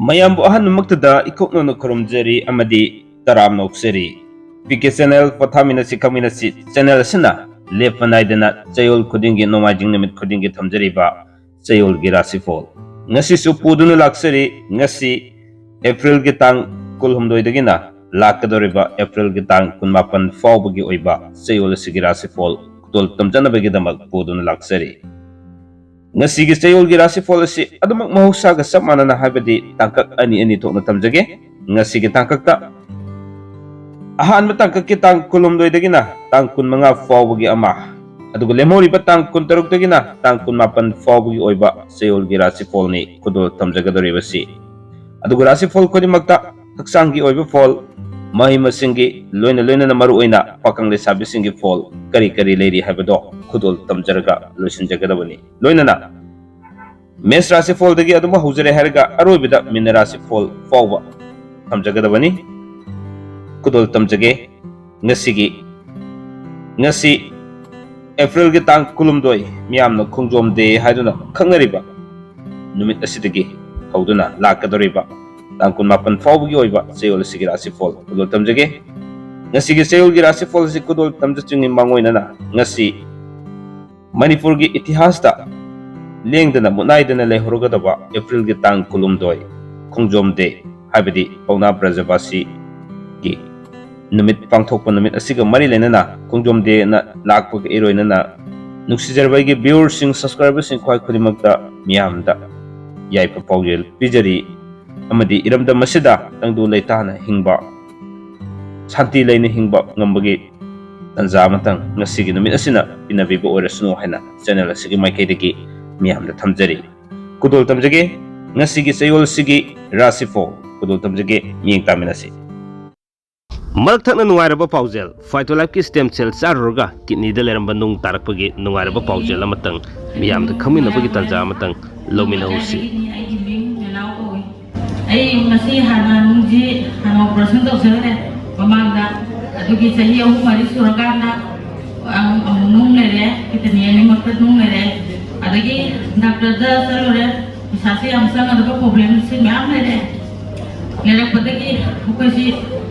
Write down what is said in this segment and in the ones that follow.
ꯃꯌꯥꯝꯕꯨ ꯑꯍꯥꯟꯕꯃꯛꯇꯗ ꯏꯀꯣꯛꯅꯅ ꯈꯨꯔꯨꯝꯖꯔꯤ ꯑꯃꯗꯤ ꯇꯔꯥꯝ ꯅꯣꯛꯆꯔꯤ ꯄꯤके channel ꯄꯣꯊꯥꯃꯤꯟꯅꯁꯤ ꯈꯪꯃꯤꯟꯅꯁꯤ channel ꯑꯁꯤꯅ ꯂꯦꯞꯄ ꯅꯥꯏꯗꯅ ꯆꯌꯣꯜ ꯈꯨꯗꯤꯡꯒꯤ ꯅꯣꯡꯃꯥꯏꯖꯤꯡ ꯅꯨꯃꯤꯠ ꯈꯨꯗꯤꯡꯒꯤ ꯊꯝꯖꯔꯤꯕ ꯆꯌꯣꯜꯒꯤ ꯔꯥꯁꯤꯐꯣꯜ ꯉꯁꯤꯁꯨ ꯄꯨꯗꯨꯅ ꯂꯥꯛꯆꯔꯤ ꯉꯁꯤ ꯑꯦꯄ꯭ꯔꯤꯜꯒꯤ ꯇꯥꯡ 12ꯗꯒꯤꯅ ꯂꯥꯛꯀꯗꯧꯔꯤꯕ ꯑꯦꯄ꯭ꯔꯤꯜꯒꯤ ꯇꯥꯡ 18 ꯐꯥꯎꯕꯒꯤ ꯑꯣꯏꯕ ꯆꯌꯣꯜ ꯑꯁꯤꯒꯤ ꯔꯥꯁꯤꯐꯣꯜ ꯈꯨꯗꯣꯜ ꯇꯝꯖꯅꯕꯒꯤꯗꯃꯛ ꯄꯨꯗꯨꯅ ꯂꯥꯛꯆꯔꯤ ngasi chayolgi rasifol asi adumak mahausaga chap manana habadi tangkak ani thokna tamjage ngasi gi tangkakta ahanba tangkak ki tang kulumdoi dagina tang kun manga fawbugi ama aduga lemori ba tang kun taruk dagina tang kun mapan fawbugi oiba chayolgi rasifol ni kudol tamjagadori basi aduga rasifol kodi makta haksangi oiba fol mahi masingi loina na maru oina pakang le sabi singi fol kari kari leiri habado kudol tamjaraga loisin jagadabani loina na mes rasi fol dagi aduma hujare herga arobida min rasi fol fawba tamjagadabani kudol tamjage ngasi april gi tang kulumdoi miyamna khongjom de haiduna khangnariba numit asidagi hawduna lakadoriba tang kun mapan fawgi oiba chayol sigi rasi fol kudol tamjage ngasi gi chayol gi rasi fol si kudol tamjachungi mangoina na ngasi manipur gi itihas da lengdana munaidana lehorogadaba april gi tang kulumdoi khongjom de habidi pauna brajabasi gi numit pangthokpa numit asiga mari lenana khongjom de na lakpa gi eroina na nuksijarbai gi viewers sing subscribers sing khwai khurimakta miyamda yaipa paujel pijari amadi iramda masida tangdu leitana hingba santi leina hingba ngambagi tanza matang ngasigi numit asina pinabiba orasno haina channel asigi maikaidagi miyamda thamjari kudol tamjage ngasigi chayol sigi rasifol kudol tamjage miyeng taminasi marak thakna nungairaba paujel phytolife ki stem cell charurga kidney da leramba nung tarakpagi nungairaba paujel amatang miyamda khaminabagi tanza amatang lomina husi ai masi hana nungji hana operation tawsare mamangda adugi sahi ahu mari surakana nung lere kitani ani makta nung lere adagi doctor da sarore sasi amsang adaga problem si myam lere padagi ukasi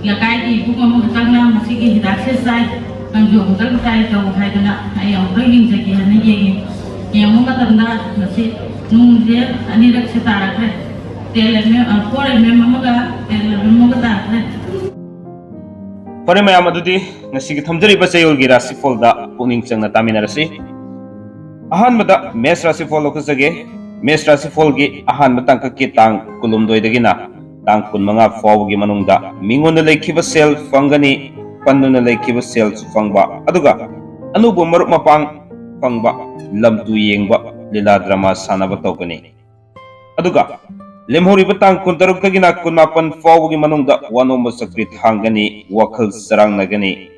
lakai di ibu kamu hatangna masi ki hidak se sai angjo hutang sai taw haidana ai amra ing jagi hana yegi yamu matanda masi nung je ani rak se tarakre Pare mayam adudi ngasigi thamjariba chayolgi rasifol da puning changna taminarasi ahanbada mes rasifol okasage mes rasifol gi ahanba tangkaki tang kulumdoi dagina tang kunmanga fawgi manungda mingonda lekhiba sel fangani pannuna lekhiba sel fangba aduga anubu maruk mapang fangba lamtu yengba lila drama sanaba tawgani aduga lemhoriba tang kuntaruk dagina kunmapan fawgi manungda wanomba sakri thangani wakhal sarang nagani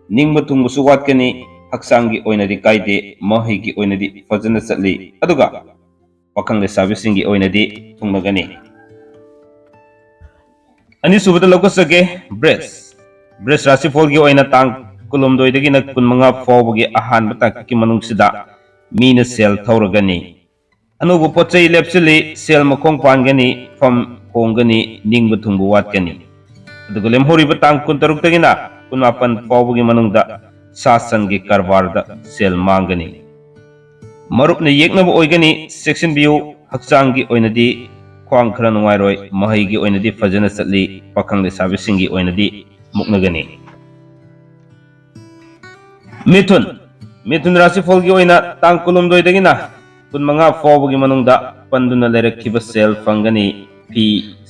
ningba thungbusu watkani haksangi oinadi kaide mahigi oinadi fajana chatli aduga wakhang le servicing gi oinadi thungnagani ani subada lokasage breast rasifol gi oina tang kulumdoi dagina kunmanga fawgi ahan batang ki manungsida mina sel thawragani anubu pochai lepsili sel makong pangani fam hongani ningbu thungbu watkani aduga lemhoriba tang kuntaruk dagina kunmapan fawbugi manungda sasan gi karbarda sel mangani marupna yeknaba oigani section biu haksangi oinadi khwang khara nungairoi mahigi oinadi fajana chatli pakhangle sabisingi oinadi muknagani mithun rasifol gi oina tang kulumdoi dagina kunmanga fawbugi manungda panduna lerakhiba sel fangani fi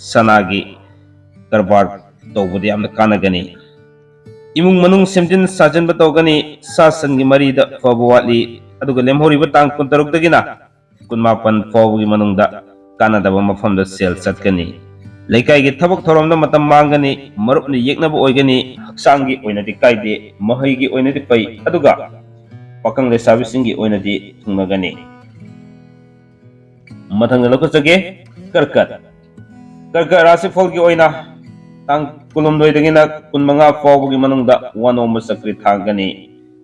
sanagi karbar tawbudi amna kanagani imung manung semjin sajan batawgani sasan gi marida fabu watli aduga lemhoriba tang kuntaruk dagina kunmapan fawbugi manungda kanadaba mafamda sel chatkani leikai gi thabak thoromda matam mangani marupni yeknaba oigani haksangi oinadi kaide mahigi oinadi pai aduga pakang le sabisingi oinadi thungnagani mathangna lokasage karkat rasifol gi oina tang kulumdoi dagina kunmanga fawbugi manungda wanomba sakri thangani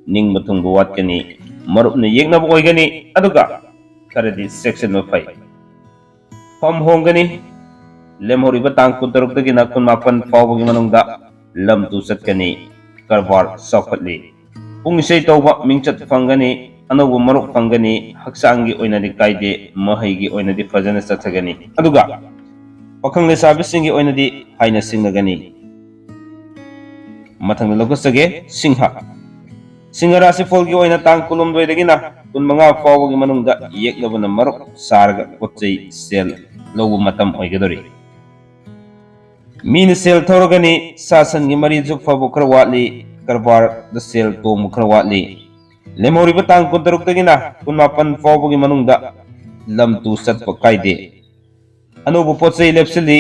ningba thungbu watkani marupna yeknaba oigani aduga karadi section ma fai fam hongani lemhoriba tang 16 dagina 18 fawbagi manungda lam tu chatkani karbar saukhatli pung isai tawba mingchat fangani anobu maruk fangani haksangi oinadi kaide mahaigi oinadi fajana chathagani aduga pakhang lesabisingi oinadi haina singnagani mathang lokosage singha singa rasi folgi oina tang kulum doidagina 15 fawbagi manungda yeklabana maruk sarga pochai sel lobu matam oigadori मीन सेल थोरगनी सासन की मरी जुक फबु खर वाटली करबार the cell तो मुखर वाटली लेमोरी बतांग कुंतरुक तगिना 18 फौबगी मनुंगदा लम तू सत्प कायदे अनुभव पोचै लेप्सली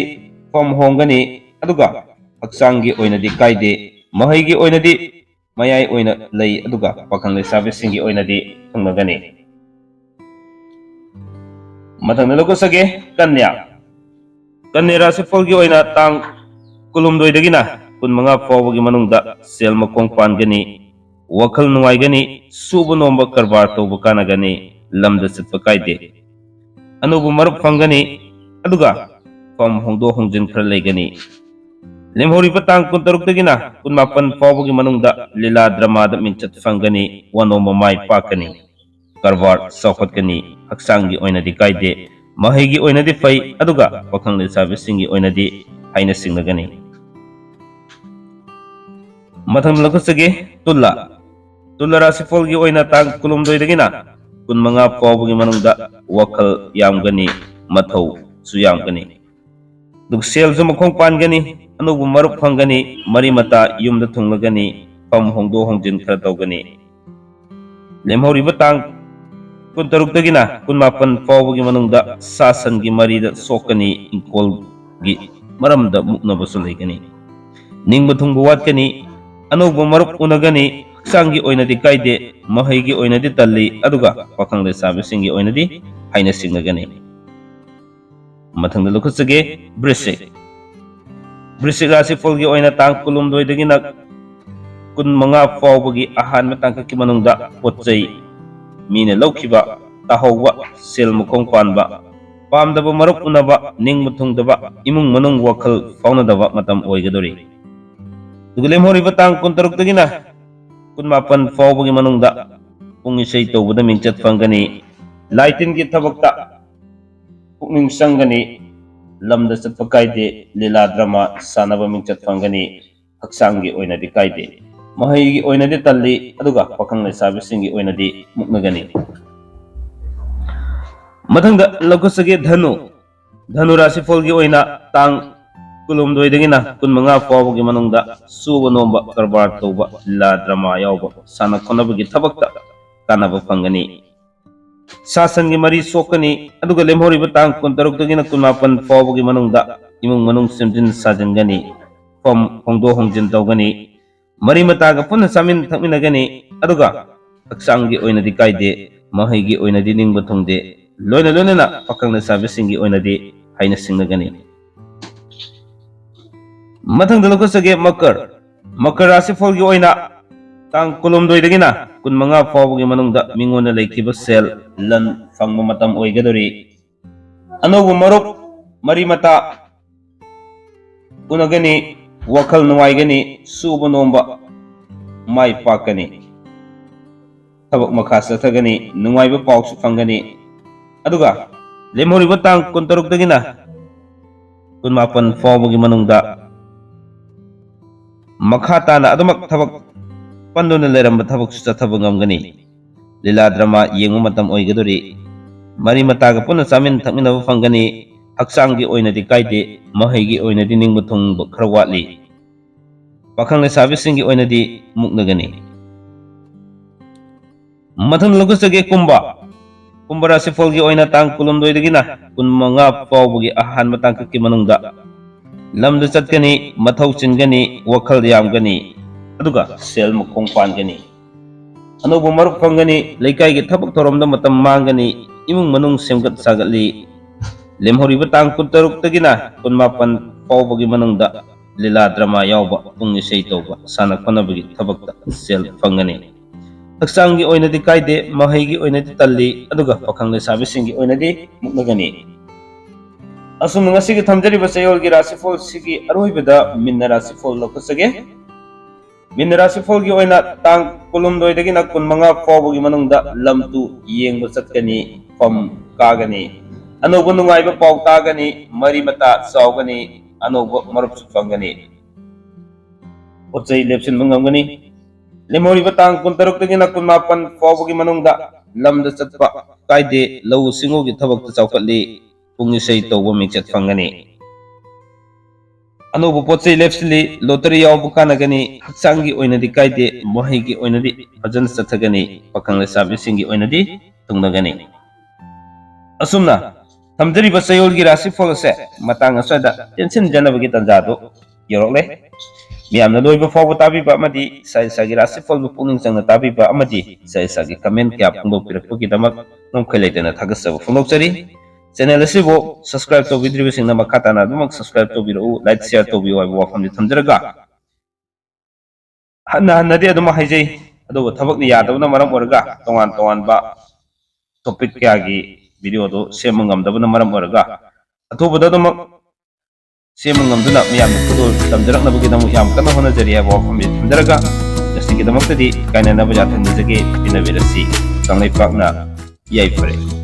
फम होंगनी अदुगा हक्सांगी ओइनदी कायदे महैगी ओइनदी मयाई ओइना लई अदुगा पखंग लेसाबेसिंगी ओइनदी थंगनगनी मथंग लोकोसगे कन्या कन्या राशि फलगी ओइना तांग कुलुमदोइदगिना 15 फौबगी मनुंगदा सेल मकोंग पानगनी वखल नुवाइगनी सुबु नोंबा करबार तौबा कानागनी लमदा चटपा कायदे अनुभव मरुप फंगनी अदुगा फम होंदो होंजिन खर लेगनी लेमहोरिबा तांग 16 दगिना 18 फौबगी मनुंगदा लीला ड्रामा दा मिंचत फंगनी वनोंबा माय पाकनी करबार सौखतगनी हक्सांगी ओइनादी कायदे महैगी ओइनादी फै अदुगा पखंग लेसाबिसिंगी ओइनादी हाइना सिंगनगनी मथंग लखसगे तुल्ला तुल्ला राशि फलगी ओइना तांग कुलुमदोइदगिना 15 फौबगी मनुंगदा वखल यामगनी मथौ सुयामगनी दुग सेल जो मखोंग पानगनी अनुबु मरुप फंगनी मरी मता युमदा थुंगलगनी फम होंदो होंजिन खर तौगनी लेमहोरिबा तांग 16 दगिना 18 फौबगी मनुंगदा सासन की मरीदा सोकनी इंकोल गी मरमदा मुक्नबसु लेगनी निंगबा थुंगबा वाटकनी अनौबा मरुप उनगनी हक्सांगी ओइनदी कायदे महैगी ओइनदी तल्ली अदुगा पखंग लेसाबिसिंगी ओइनदी हाइना सिंगनगनी मथंग लुखसगे वृश्चिक वृश्चिक राशि फलगी ओइना तांग कुलुमदोइदगिना 15 फौबगी अहानबा तांककी मनुंगदा पोचै मीने लौखिबा ताहौबा सेल मखोंग पानबा पामदबा मरुप उनबा निंग मुथुंगदबा इमुंग मनुंग वखल फाउनदबा मतम ओइगदोरी दुगलेम होरिबा तांग 16 दगिना 18 फौबगी मनुंगदा पुंग इसै तौबदा मिंचत फंगनी लाइटिन की थबकता पुकनिंग संगनी लमदा चटपा कायदे लीला ड्रामा सानबा मिंचत फंगनी हक्सांगी ओइनादी कायदे महैगी ओइनादी तल्ली अदुगा पखंग लेसाबिसिंगी ओइनादी मुक्नगनी मथंग लखसगे धनु धनु राशि फलगी ओइना तांग कुलुमदोइदगिना 15 फौबगी मनुंगदा सुबा नोंबा करबार तौबा लीला ड्रामा यावबा साना खोनबगी थबकता कानबा फंगनी सासन की मरी सोकनी अदुगा लेमहोरिबा तांग 16 दगिना 18 फौबगी मनुंगदा इमुंग मनुंग सिमजिन साजनगनी फम होंदो होंजिन तौगनी मरी मतागा पुनः सामिन थकमिनगनी अदुगा हक्सांगी ओइनदी कायदे महैगी ओइनदी निंगबा थुंगदे लोइना लोइना पखंग लेसाबिसिंगी ओइनदी हाइना सिंगनगनी मथंग दलकोसगे मकर मकर राशि फलगी ओइना तांग कुलुमदोइदगिना 15 फौबगी मनुंगदा मिंगोना लेखिबा सेल लन फंगबा मतम ओइगदोरी अनौबु मरुप मरी मता उनगनी वखल नुवाइगनी सुबा नोंबा माय पाकनी थबक मखा चथगनी नुवाइबा पाउसु फंगनी अदुगा लेमहोरिबा तांग 16 दगिना 18 फौबगी मनुंगदा मखा ताना अदमक थबक पंदुना लेरंबा थबक चथबा ngamgani लीला ड्रामा येंगु मतम ओइगदोरी मरी मतागा पुनः चामिन थकमिनबा फंगनी हक्सांगी ओइनदी कायदे महैगी ओइनदी निंगबा थुंगबा खर वाटली पखंग लेसाबिसिंगी ओइनदी मुक्नगनी मथंग लुगसगे कुंभा कुंभा राशि फलगी ओइना तांग कुलुमदोइदगिना 15 फौबगी अहानबा तांककी मनुंगदा लमदा चटकनी मथौ चिनगनी वखल यामगनी अदुगा सेल मखोंग पानगनी अनौबा मरुप फंगनी लेकाइगी थबक थोरमदा मतम मांगनी इमुंग मनुंग सेमगत सागतली लेमहोरिबा तांग 16 दगिना 18 फौबगी मनुंगदा लीला ड्रामा यावबा पुंग इसै तौबा साना खोनबगी थबकता सेल फंगनी हक्सांगी ओइनदी कायदे महैगी ओइनदी तल्ली अदुगा पखंग लेसाबिसिंगी ओइनदी मुक्नगनी assume ngasi thamjariba chayol gi rasifol sigi aroibada minna rasifol lokusage minna rasifol gi oina tang kulumdoi dagi na kun manga fawgi manungda lamtu yengba chatkani fam kagani anobo nungaiba paw tagani mari mata sawgani anobo marup sufangani pochai lepsin mangangani lemori batang kun taruk dagi na kun mapan fawgi manungda lamda chatpa kaide lau singo gi thabak ta chawkatli pungi sei tawba mingchat fangani anobo pochai lepsili lottery yaw bukanagani haksangi oinadi kaide mohigi oinadi bhajan chathagani pakangla sabi singi oinadi tungnagani asumna thamjari ba sayol gi rasi fol se matang asada tension janabagi tanjado yorokle miamna loiba fawba tabi ba amadi sai sagi rasi fol bu puning changna tabi ba amadi sai sagi comment kya phungdok pirakpagi damak nom khailaitena thagasaba phungdokchari channel asibo subscribe to vidri singna makata na dumak subscribe to biru like share to biwa wafam thamjaraga hanna hanna de aduma haijai ado thabak ni yadabna maram orga tongan tongan ba topic kya gi video do semangam dabna maram orga atobada dumak semangam duna miyam kudo tamjarak na bagi namu yam kana hona jariya wafam thamjaraga jasti ki damak tadi kaina na baja than jage binavirasi sanglai pakna yai pare